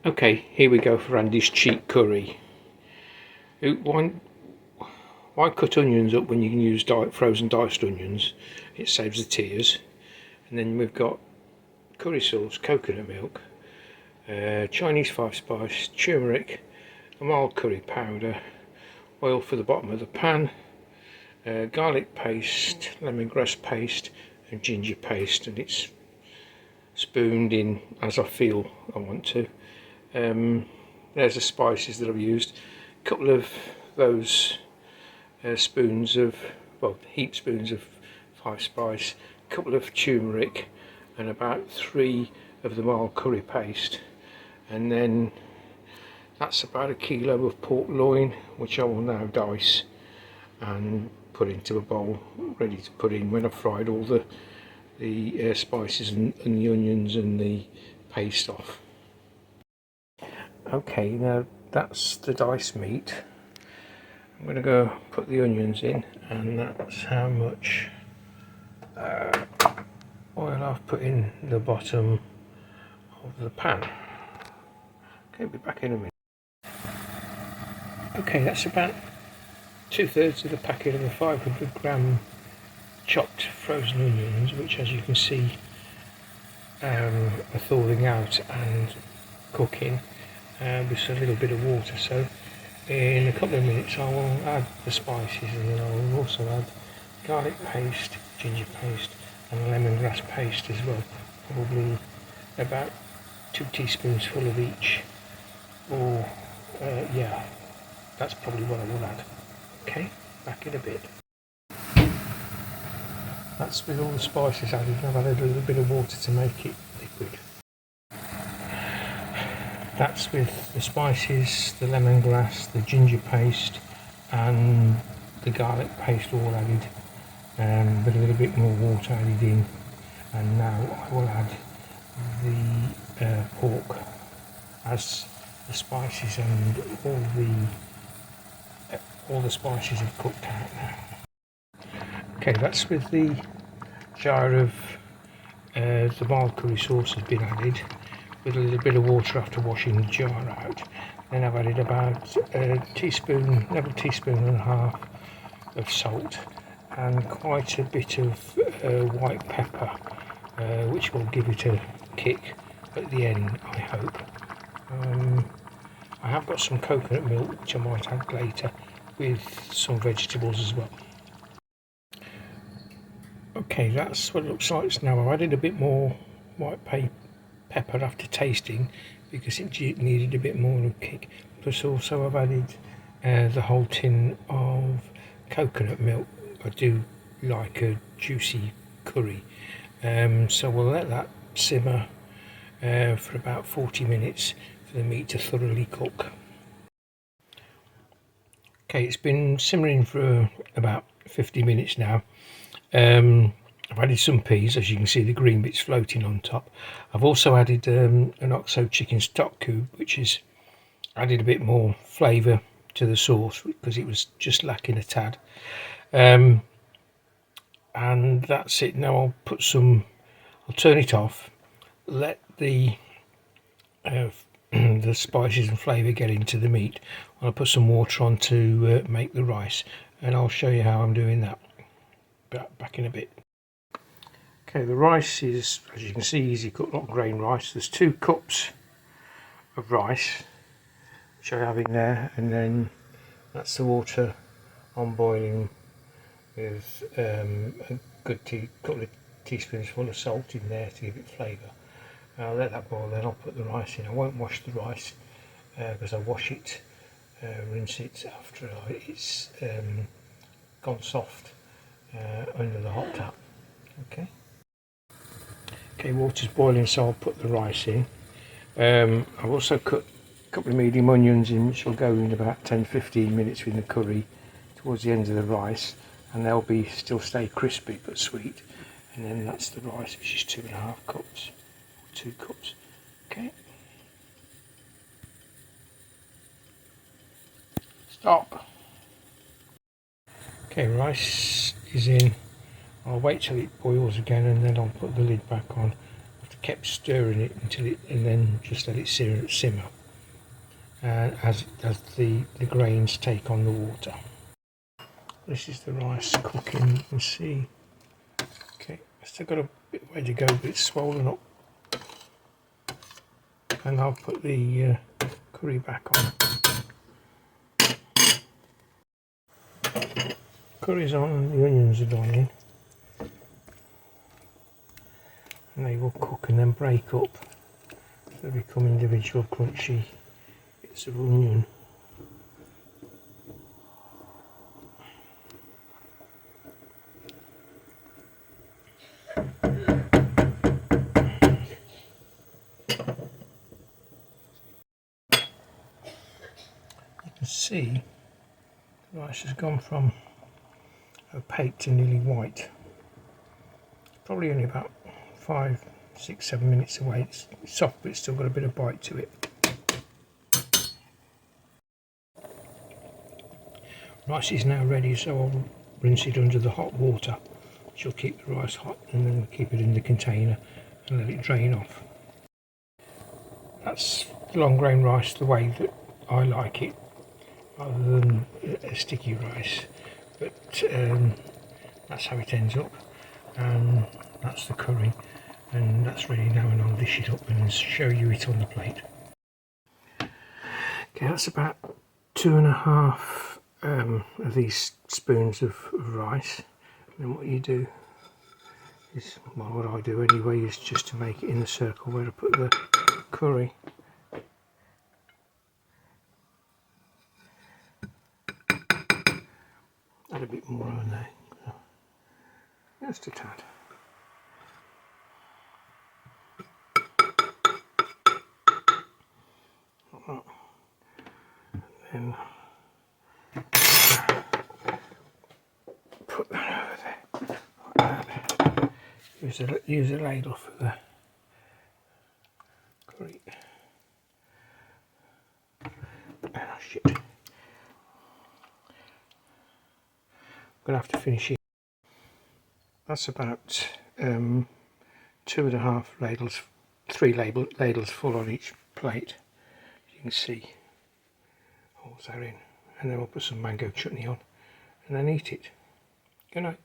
Okay, here we go for Andy's cheat curry. Why cut onions up when you can use frozen diced onions? It saves the tears. And then we've got curry sauce, coconut milk, Chinese 5-spice, turmeric, a mild curry powder, oil for the bottom of the pan, garlic paste, lemongrass paste and ginger paste, and it's spooned in as I feel I want to. There's the spices that I've used. A couple of those spoons of, well, heaped spoons of 5-spice, a couple of turmeric, and about 3 of the mild curry paste. And then that's about 1 kilo of pork loin, which I will now dice and put into a bowl, ready to put in when I've fried all the spices and the onions and the paste off. Okay, now that's the diced meat. I'm going to go put the onions in, and that's how much oil I've put in the bottom of the pan. Okay, be back in a minute. Okay, that's about 2/3 of the packet of the 500-gram chopped frozen onions, which, as you can see, are thawing out and cooking with a little bit of water. So in a couple of minutes I will add the spices, and then I will also add garlic paste, ginger paste and lemongrass paste as well, probably about 2 teaspoons full of each, or yeah, that's probably what I will add. Okay, back in a bit. That's with all the spices added. I've added a little bit of water to make it liquid. That's with the spices, the lemongrass, the ginger paste and the garlic paste all added, with a little bit more water added in. And now I will add the pork as the spices and all the spices have cooked out now. Okay, that's with the jar of the mild curry sauce has been added, with a little bit of water after washing the jar out. Then I've added about a teaspoon, level teaspoon and a half of salt, and quite a bit of white pepper, which will give it a kick at the end, I hope. I have got some coconut milk which I might add later, with some vegetables as well. Okay, that's what it looks like now. I've added a bit more white pepper after tasting, because it needed a bit more of a kick. Plus also I've added the whole tin of coconut milk. I do like a juicy curry, so we'll let that simmer for about 40 minutes for the meat to thoroughly cook. Okay, it's been simmering for about 50 minutes now. I've added some peas, as you can see the green bits floating on top. I've also added an OXO chicken stock cube, which has added a bit more flavour to the sauce because it was just lacking a tad. And that's it. Now I'll turn it off, let the the spices and flavour get into the meat. I'll put some water on to make the rice, and I'll show you how I'm doing that back in a bit. Okay, the rice is, as you can see, easy cooked, not grain rice. There's 2 cups of rice which I have in there, and then that's the water on boiling with a good couple of teaspoons full of salt in there to give it flavour. I'll let that boil, then I'll put the rice in. I won't wash the rice because I wash it, rinse it after it's gone soft under the hot tap. Okay, water's boiling, so I'll put the rice in. I've also cut a couple of medium onions in, which will go in about 10-15 minutes with the curry towards the end of the rice, and they'll still stay crispy but sweet. And then that's the rice, which is 2.5 cups, or 2 cups. Okay. Stop. Okay, rice is in. I'll wait till it boils again, and then I'll put the lid back on after kept stirring it until it, and then just let it simmer as the grains take on the water. This is the rice cooking, you can see. Okay, still got a bit way to go, but it's swollen up. And I'll put the curry back on. Curry's on and the onions are gone in. And they will cook and then break up. They become individual crunchy bits of onion. You can see the rice has gone from opaque to nearly white. Probably only about 5, 6, 7 minutes away. It's soft, but it's still got a bit of bite to it. Rice is now ready, so I'll rinse it under the hot water, which will keep the rice hot, and then keep it in the container and let it drain off. That's long grain rice the way that I like it, rather than a sticky rice, but that's how it ends up. And that's the curry, and that's ready now, and I'll dish it up and show you it on the plate. Okay, that's about 2.5 of these spoons of rice. And then what you do is, well, what I do anyway, is just to make it in a circle where I put the curry. Add a bit more on there, just a tad. And put that over there like that. Use a ladle for the curry. Oh shit. I'm gonna have to finish it. That's about 2.5 ladles, 3 ladles full on each plate. You can see holes are in, and then we'll put some mango chutney on and then eat it. Good night.